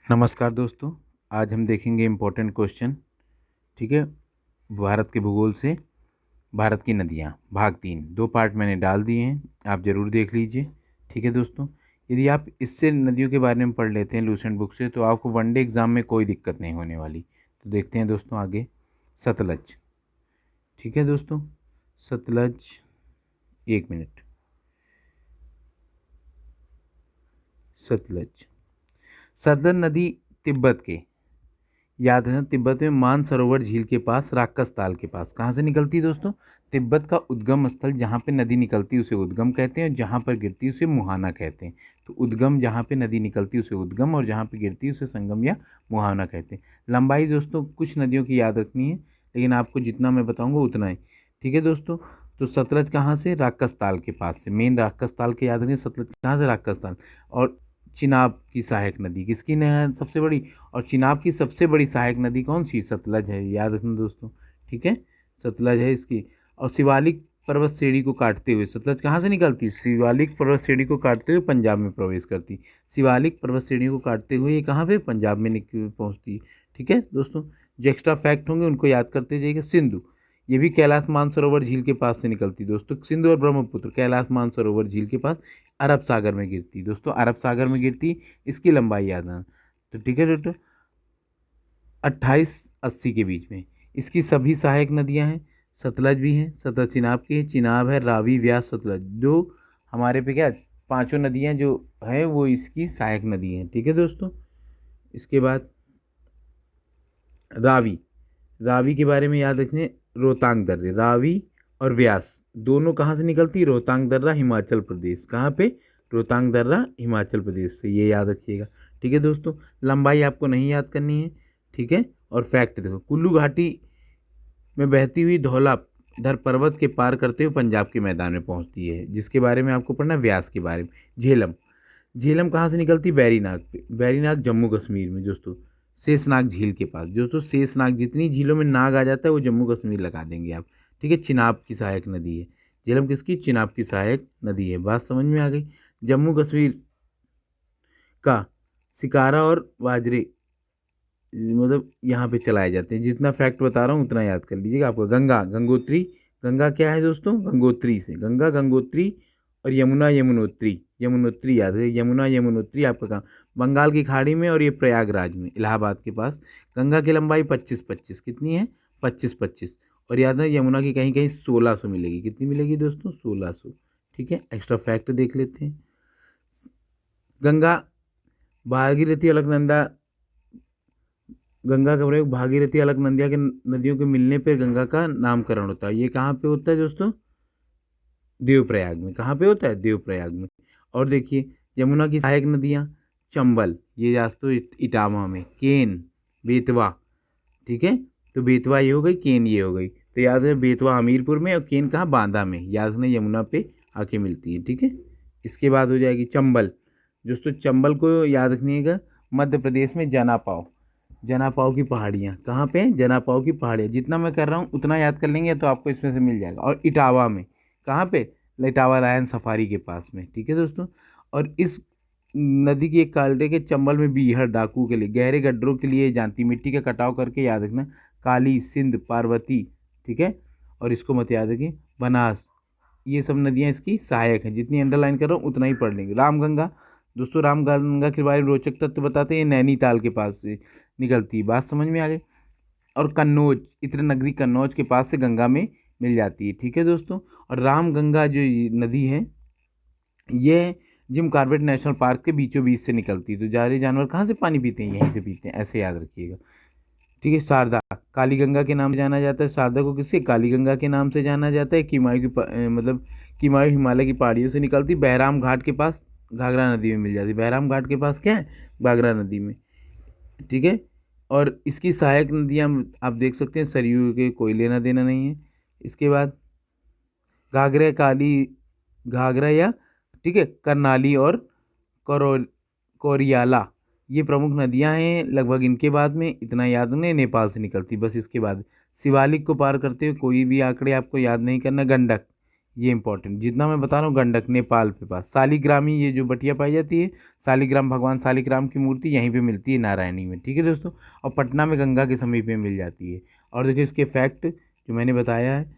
नमस्कार दोस्तों। आज हम देखेंगे इम्पोर्टेंट क्वेश्चन। ठीक है, भारत के भूगोल से भारत की नदियाँ भाग 3 दो पार्ट मैंने डाल दिए हैं, आप ज़रूर देख लीजिए। ठीक है दोस्तों, यदि आप इससे नदियों के बारे में पढ़ लेते हैं लूसेंट बुक से तो आपको वनडे एग्ज़ाम में कोई दिक्कत नहीं होने वाली। तो देखते हैं दोस्तों आगे। सतलज। ठीक है दोस्तों, सतलज, एक मिनट। सतलज, सतलज नदी तिब्बत के, याद है ना, तिब्बत में मानसरोवर झील के पास राक्षस ताल के पास कहाँ से निकलती है दोस्तों? तिब्बत का उद्गम स्थल जहाँ पे नदी निकलती है उसे उद्गम कहते हैं और जहाँ पर गिरती है उसे मुहाना कहते हैं। तो उद्गम, जहाँ पे नदी निकलती है उसे उद्गम और जहाँ पे गिरती है उसे संगम या मुहाना कहते हैं। लंबाई दोस्तों कुछ नदियों की याद रखनी है, लेकिन आपको जितना मैं बताऊँगा उतना ही। ठीक है दोस्तों, तो सतलज कहाँ से? राक्षस ताल के पास से। मेन राक्षस ताल के याद रखिए, सतलज कहाँ से? राक्षस ताल। और चिनाब की सहायक नदी किसकी है सबसे बड़ी? और चिनाब की सबसे बड़ी सहायक नदी कौन सी? सतलज है, याद रखना दोस्तों। ठीक है, सतलज है इसकी। और शिवालिक पर्वत श्रेणी को काटते हुए सतलज कहाँ से निकलती है? शिवालिक पर्वत श्रेणी को काटते हुए पंजाब में प्रवेश करती। शिवालिक पर्वत श्रेणी को काटते हुए ये कहाँ पे? पंजाब में पहुँचती है। ठीक है दोस्तों, जो एक्स्ट्रा फैक्ट होंगे उनको याद करते जाइएगा। सिंधु, ये भी कैलाश मानसरोवर झील के पास से निकलती दोस्तों। सिंधु और ब्रह्मपुत्र कैलाश मानसरोवर झील के पास अरब सागर में गिरती दोस्तों, अरब सागर में गिरती। इसकी लंबाई याद है तो ठीक है दोस्तों, 28-80 के बीच में। इसकी सभी सहायक नदियां हैं। सतलज भी है, सतलज चिनाब की है, चिनाब है, रावी, व्यास, सतलज, जो हमारे पे क्या पांचों नदियां जो है वो इसकी सहायक नदी हैं। ठीक है दोस्तों, इसके बाद रावी। रावी के बारे में याद रखने, रोहतांग दर्रे, रावी और व्यास दोनों कहाँ से निकलती? रोहतांग दर्रा हिमाचल प्रदेश। कहाँ पे? रोहतांग दर्रा हिमाचल प्रदेश से, ये याद रखिएगा। ठीक है दोस्तों, लंबाई आपको नहीं याद करनी है। ठीक है, और फैक्ट देखो, कुल्लू घाटी में बहती हुई धौला धर पर्वत के पार करते हुए पंजाब के मैदान में पहुंचती है, जिसके बारे में आपको पढ़ना है व्यास के बारे में। झेलम, झेलम कहाँ से निकलती? बैरीनाग पे। बैरीनाग जम्मू कश्मीर में दोस्तों, शेषनाग झील के पास। दोस्तों शेषनाग, जितनी झीलों में नाग आ जाता है वो जम्मू कश्मीर लगा देंगे आप। ठीक है, चिनाब की सहायक नदी है। झेलम किसकी? चिनाब की सहायक नदी है। बात समझ में आ गई। जम्मू कश्मीर का शिकारा और वाजरे मतलब यहाँ पे चलाए जाते हैं। जितना फैक्ट बता रहा हूँ उतना याद कर लीजिएगा। आपको गंगा, गंगोत्री, गंगा क्या है दोस्तों? गंगोत्री से, गंगा, गंगोत्री और यमुना, यमुनोत्री। यमुनोत्री याद है, यमुना, यमुनोत्री आपका कहाँ? बंगाल की खाड़ी में और ये प्रयागराज में, इलाहाबाद के पास। गंगा की लंबाई 25-25 कितनी है? 25-25। और याद है यमुना की कहीं कहीं 1600 मिलेगी। कितनी मिलेगी दोस्तों? 1600। ठीक है, एक्स्ट्रा फैक्ट देख लेते हैं। गंगा, भागीरथी, अलकनंदा, गंगा का प्रयोग भागीरथी, अलकनंदा के नदियों के मिलने पर गंगा का नामकरण होता है। ये कहाँ पे होता है दोस्तों? देवप्रयाग में। कहाँ पे होता है? देवप्रयाग में। और देखिए यमुना की सहायक नदियाँ, चंबल, ये दोस्तों इटावा में, केन, बेतवा। ठीक है, तो बेतवा ये हो गई, केन ये हो गई। तो याद है बेतवा हमीरपुर में और केन कहाँ? बांदा में। याद रखना यमुना पे आके मिलती है। ठीक है, इसके बाद हो जाएगी चंबल। दोस्तों चंबल को याद रखिएगा, मध्य प्रदेश में जनापाव, जनापाव की पहाड़ियाँ कहाँ पे हैं? जनापाव की पहाड़ियाँ। जितना मैं कर रहा हूँ उतना याद कर लेंगे तो आपको इसमें से मिल जाएगा। और इटावा में, कहाँ पे? इटावा लायन सफारी के पास में। ठीक है दोस्तों, और इस नदी की एक काल्टे के चंबल में बीहड़ डाकू के लिए, गहरे गड्ढरों के लिए जानती, मिट्टी का कटाव करके याद रखना। काली, सिंध, पार्वती। ठीक है, और इसको मत याद रखिए, बनास, ये सब नदियाँ इसकी सहायक हैं। जितनी अंडरलाइन कर रहा हूँ उतना ही पढ़ लेंगे। रामगंगा, दोस्तों रामगंगा के बारे में रोचक तथ्य बताते हैं, नैनीताल के पास से निकलती है। बात समझ में आ गई। और कन्नौज, इत्र नगरी कन्नौज के पास से गंगा में मिल जाती है। ठीक है दोस्तों, और रामगंगा जो ये नदी है ये जिम कॉर्बेट नेशनल पार्क के बीचों बीच से निकलती है। तो ज़्यादा जानवर कहाँ से पानी पीते हैं? यहीं से पीते हैं, ऐसे याद रखिएगा। ठीक है, शारदा, काली गंगा के नाम से जाना जाता है। शारदा को किससे? काली गंगा के नाम से जाना जाता है। किमायू की मतलब किमायू हिमालय की पहाड़ियों से निकलती, बहराम घाट के पास घाघरा नदी में मिल जाती। बहराम घाट के पास क्या है? घाघरा नदी में। ठीक है, और इसकी सहायक नदियाँ आप देख सकते हैं, सरयू के कोई लेना देना नहीं है। इसके बाद घाघरा, काली, घाघरा या ठीक है करनाली और करो कोरियाला, ये प्रमुख नदियां हैं। लगभग इनके बाद में इतना याद नहीं, नेपाल से निकलती। बस इसके बाद शिवालिक को पार करते हुए कोई भी आंकड़े आपको याद नहीं करना। गंडक, ये इंपॉर्टेंट, जितना मैं बता रहा हूँ गंडक नेपाल के पास, शालिग्रामी ये जो बटिया पाई जाती है, शालिग्राम भगवान शालिग्राम की मूर्ति यहीं पे मिलती है नारायणी में, ठीक है दोस्तों। और पटना में गंगा के समीप में मिल जाती है। और देखिए इसके फैक्ट जो मैंने बताया है,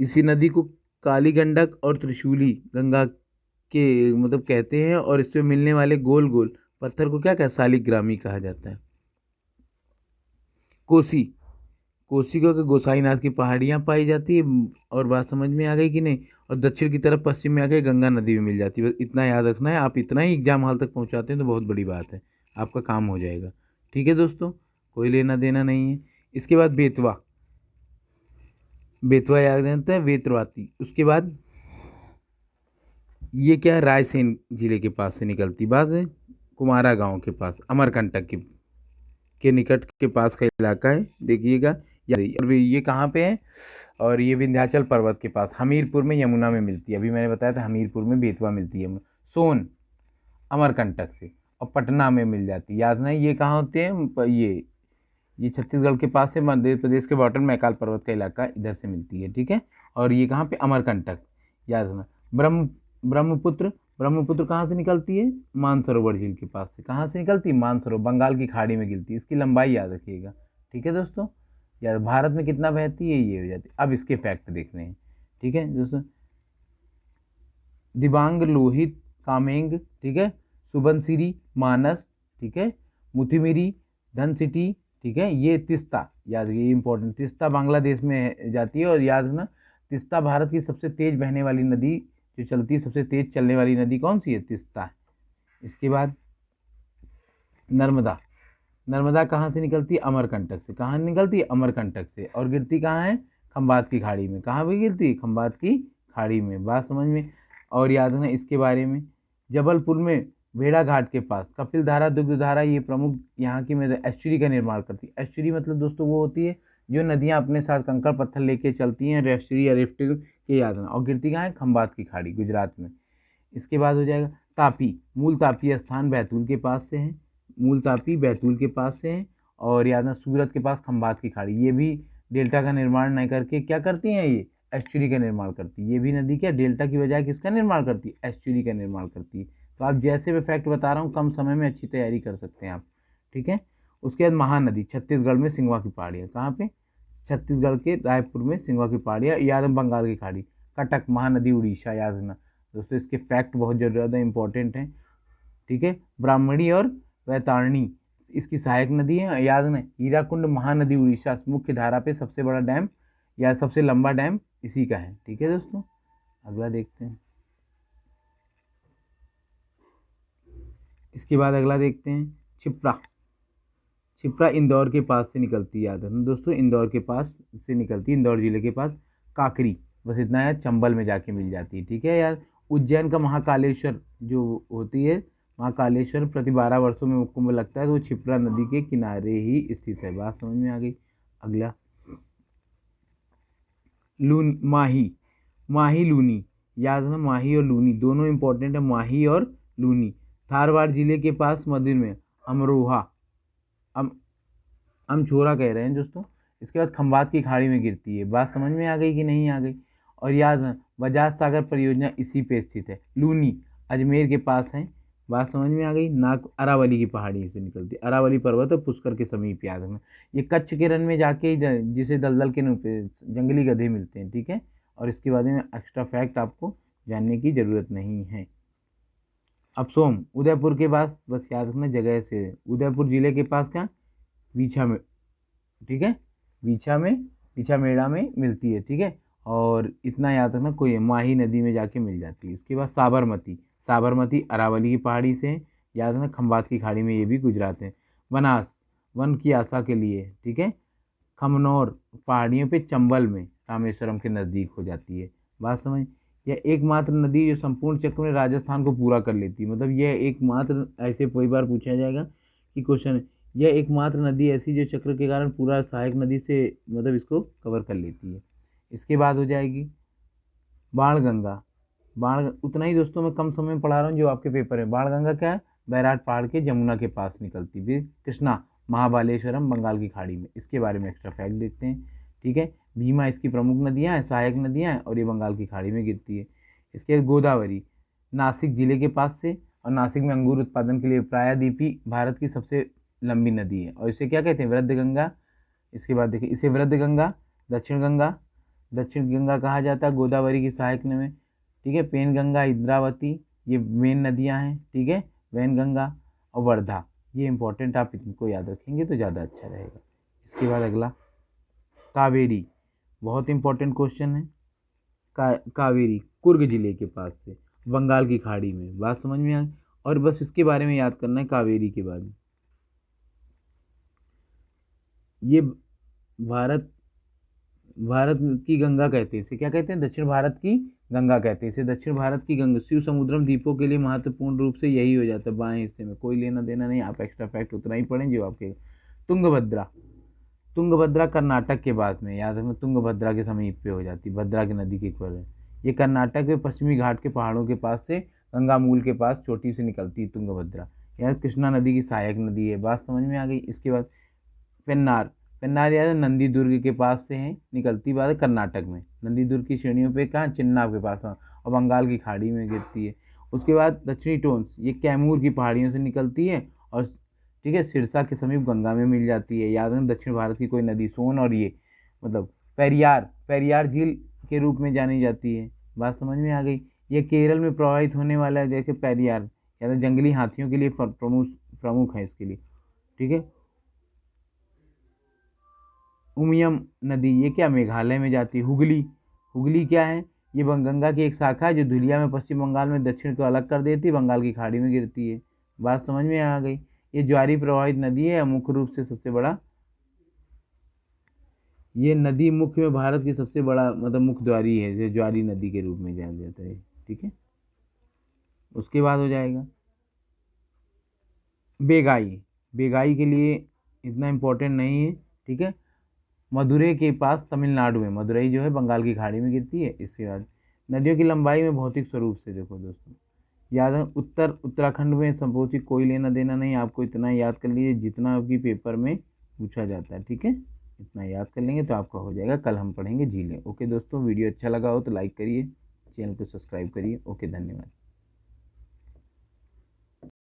इसी नदी को काली गंडक और त्रिशूली गंगा के मतलब कहते हैं, और इसमें मिलने वाले गोल गोल पत्थर को क्या कहते हैं, शालिग्रामी कहा जाता है। कोसी, कोसी को गोसाईनाथ की पहाड़ियाँ पाई जाती है, और बात समझ में आ गई कि नहीं। और दक्षिण की तरफ पश्चिम में आके गंगा नदी में मिल जाती है। बस इतना याद रखना है, आप इतना ही एग्जाम हॉल तक पहुंचाते हैं तो बहुत बड़ी बात है, आपका काम हो जाएगा। ठीक है दोस्तों, कोई लेना देना नहीं है। इसके बाद बेतवा, बेतवा याद जानते हैं, बेतवाती। उसके बाद ये क्या है, रायसेन जिले के पास से निकलती बस है, कुमारा गांव के पास, अमरकंटक के निकट के पास का इलाका है, देखिएगा। और ये कहाँ पे है, और ये विंध्याचल पर्वत के पास हमीरपुर में यमुना में मिलती है। अभी मैंने बताया था हमीरपुर में बेतवा मिलती है, सोन अमरकंटक से, और पटना में मिल जाती है। याद नहीं ये कहाँ होते हैं, ये छत्तीसगढ़ के पास से मध्य प्रदेश के बॉर्डर में मैकाल पर्वत का इलाका इधर से मिलती है, ठीक है। और ये कहाँ पे, अमरकंटक, याद रखना। ब्रह्मपुत्र, ब्रह्मपुत्र कहाँ से निकलती है, मानसरोवर झील के पास से। कहाँ से निकलती है, मानसरोवर, बंगाल की खाड़ी में गिरती है। इसकी लंबाई याद रखिएगा, ठीक है दोस्तों। याद, भारत में कितना बहती है ये हो जाती है। अब इसके फैक्ट देख रहे हैं, ठीक है दोस्तों। दिबांग, लोहित, कामेंग, ठीक है, सुबनसिरी, मानस, ठीक है, मुथिमिरी, धन सिटी, ठीक है। ये तिस्ता, याद, ये इंपॉर्टेंट, तिस्ता बांग्लादेश में जाती है। और याद रखना, तिस्ता भारत की सबसे तेज बहने वाली नदी जो चलती है, सबसे तेज चलने वाली नदी कौन सी है, तिस्ता है। इसके बाद नर्मदा, नर्मदा कहाँ से निकलती है, अमरकंटक से। कहाँ निकलती है, अमरकंटक से। और गिरती कहाँ है, खंबात की खाड़ी में। कहाँ भी गिरती है, खंबात की खाड़ी में, बात समझ में। और याद रखना इसके बारे में, जबलपुर में भेड़ा घाट के पास कपिल धारा, दुग्ध धारा, ये प्रमुख यहाँ की में एस्चुरी का निर्माण करती है। एस्चुरी मतलब दोस्तों वो होती है जो नदियाँ अपने साथ कंकड़ पत्थर लेके चलती हैं, एस्चुरी या रिफ्ट के, याद रखना। और गिरती कहाँ है, खंबात की खाड़ी, गुजरात में। इसके बाद हो जाएगा तापी, मूल तापी स्थान बैतूल के पास से है, मूल तापी बैतूल के पास से है। और याद रखना सूरत के पास खंबात की खाड़ी, ये भी डेल्टा का निर्माण नहीं करके क्या करती हैं, ये एस्चुरी का निर्माण करती है। ये भी नदी क्या डेल्टा की बजाय किसका निर्माण करती है, एस्चुरी का निर्माण करती है। तो आप जैसे मैं फैक्ट बता रहा हूँ, कम समय में अच्छी तैयारी कर सकते हैं आप, ठीक है। उसके बाद महानदी, छत्तीसगढ़ में सिंगवा की पहाड़ियाँ, कहाँ पे, छत्तीसगढ़ के रायपुर में सिंगवा की पहाड़ियाँ, याद है, बंगाल की खाड़ी। कटक महानदी, उड़ीसा, याद रखना दोस्तों। इसके फैक्ट बहुत ज़्यादा इंपॉर्टेंट हैं, ठीक है। ब्राह्मणी और वैतरणी इसकी सहायक नदी है, याद रखना। हीराकुंड महानदी, उड़ीसा, मुख्य धारा पे सबसे बड़ा डैम या सबसे लंबा डैम इसी का है, ठीक है दोस्तों। अगला देखते हैं। इसके बाद अगला देखते हैं, छिप्रा। छिप्रा इंदौर के पास से निकलती है, याद रखना दोस्तों, इंदौर के पास से निकलती है, इंदौर जिले के पास। काकरी, बस इतना है, चंबल में जाके मिल जाती है, ठीक है यार। उज्जैन का महाकालेश्वर जो होती है, महाकालेश्वर प्रति 12 वर्षों में कुंभ लगता है, तो वो छिप्रा नदी के किनारे ही स्थित है, बात समझ में आ गई। अगला, लून, माही, माही लूनी, याद रखना, माही और लूनी दोनों इंपॉर्टेंट है, माही और लूनी। धारवाड़ जिले के पास मध्य में अमरोहा, अम अमछोरा कह रहे हैं दोस्तों। इसके बाद खंबात की खाड़ी में गिरती है, बात समझ में आ गई कि नहीं आ गई। और याद है, बजाज सागर परियोजना इसी पे स्थित है। लूनी अजमेर के पास है, बात समझ में आ गई। नाग अरावली की पहाड़ी से निकलती है, अरावली पर्वत और पुष्कर के समीप, याद रखना। ये कच्छ के रण में जाके जिसे दलदल के नीचे जंगली गधे मिलते हैं, ठीक है। और इसके बारे में एक्स्ट्रा फैक्ट आपको जानने की ज़रूरत नहीं है। अब सोम, उदयपुर के पास, बस याद रखना जगह से, उदयपुर जिले के पास का बीछा में, ठीक है, बीछा मेड़ा में मिलती है, ठीक है। और इतना याद रखना, कोई माही नदी में जाके मिल जाती है। उसके बाद साबरमती, साबरमती अरावली की पहाड़ी से है, याद रखना, खंबात की खाड़ी में ये भी गुजरात है। बनास, वन की आशा के लिए, ठीक है। खमनौर पहाड़ियों पे चंबल में रामेश्वरम के नज़दीक हो जाती है, बात समझ। यह एकमात्र नदी जो संपूर्ण चक्र में राजस्थान को पूरा कर लेती है, मतलब यह एकमात्र, ऐसे कई बार पूछा जाएगा कि क्वेश्चन, यह एकमात्र नदी ऐसी जो चक्र के कारण पूरा सहायक नदी से मतलब इसको कवर कर लेती है। इसके बाद हो जाएगी बाणगंगा, बाण, उतना ही दोस्तों मैं कम समय में पढ़ा रहा हूँ जो आपके पेपर है। बाणगंगा क्या है, बैराट पहाड़ के जमुना के पास निकलती है। कृष्णा महाबालेश्वरम बंगाल की खाड़ी में, इसके बारे में एक्स्ट्रा फैक्ट देखते हैं, ठीक है। भीमा इसकी प्रमुख नदियाँ हैं, सहायक नदियाँ हैं, और ये बंगाल की खाड़ी में गिरती है। इसके बाद गोदावरी नासिक जिले के पास से, और नासिक में अंगूर उत्पादन के लिए प्रायद्वीपी भारत की सबसे लंबी नदी है, और इसे क्या कहते हैं, वृद्ध गंगा। इसके बाद देखिए इसे वृद्ध गंगा, दक्षिण गंगा कहा जाता है, गोदावरी की सहायक में, ठीक है। पेन गंगा, इंद्रावती, ये मेन नदियां हैं, ठीक है। वैन गंगा और वर्धा, ये इंपॉर्टेंट, आप इनको याद रखेंगे तो ज़्यादा अच्छा रहेगा। इसके बाद अगला कावेरी, बहुत इंपॉर्टेंट क्वेश्चन है। कावेरी कुर्ग जिले के पास से, बंगाल की खाड़ी में, बात समझ में आ गई। और बस इसके बारे में याद करना है, कावेरी के बारे में। ये भारत भारत की गंगा कहते हैं इसे, क्या कहते हैं, दक्षिण भारत की गंगा कहते हैं इसे, दक्षिण भारत की गंगा। शिव समुद्रम द्वीपों के लिए महत्वपूर्ण रूप से यही हो जाता है, बाएं हिस्से में, कोई लेना देना नहीं, आप एक्स्ट्रा फैक्ट उतना ही पढ़ें जो आपके। तुंगभद्रा, तुंगभद्रा कर्नाटक के बाद में, याद रखना, तुंगभद्रा के समीप पे हो जाती, भद्रा की नदी के इक्वल। ये कर्नाटक के पश्चिमी घाट के पहाड़ों के पास से गंगा मूल के पास चोटी से निकलती है तुंगभद्रा। यह कृष्णा नदी की सहायक नदी है, बात समझ में आ गई। इसके बाद पेन्नार, पेन्नार याद है नंदी दुर्ग के पास से है, निकलती बात है कर्नाटक में, नंदी दुर्ग की श्रेणियों पे कहाँ, चिन्नाब के पास, और बंगाल की खाड़ी में गिरती है। उसके बाद दक्षिणी टोन्स, ये कैमूर की पहाड़ियों से निकलती है, और ठीक है सिरसा के समीप गंगा में मिल जाती है। याद रखना दक्षिण भारत की कोई नदी, सोन, और ये मतलब पेरियार, पेरियार झील के रूप में जानी जाती है, बात समझ में आ गई। ये केरल में प्रवाहित होने वाला है, जैसे पेरियार, याद है जंगली हाथियों के लिए प्रमुख है इसके लिए, ठीक है। उमियम नदी, ये क्या मेघालय में जाती है। हुगली, हुगली क्या है, ये गंगा की एक शाखा है जो धुलिया में पश्चिम बंगाल में दक्षिण को अलग कर देती है, बंगाल की खाड़ी में गिरती है, बात समझ में आ गई। ये ज्वारी प्रवाहित नदी है, मुख्य रूप से सबसे बड़ा, ये नदी मुख्य में भारत की सबसे बड़ा मतलब मुख्य द्वारी है, जो ज्वारी नदी के रूप में जाना जाता है, ठीक है। उसके बाद हो जाएगा बेगाई, बेगाई के लिए इतना इम्पोर्टेंट नहीं है, ठीक है। मदुरई के पास तमिलनाडु में, मदुरई जो है बंगाल की खाड़ी में गिरती है। इसके बाद नदियों की लंबाई में भौतिक स्वरूप से देखो दोस्तों, याद है उत्तराखंड में संबोधित, कोई लेना देना नहीं, आपको इतना याद कर लीजिए जितना आपकी पेपर में पूछा जाता है, ठीक है। इतना याद कर लेंगे तो आपका हो जाएगा। कल हम पढ़ेंगे झीलें। ओके दोस्तों, वीडियो अच्छा लगा हो तो लाइक करिए, चैनल को सब्सक्राइब करिए। ओके, धन्यवाद।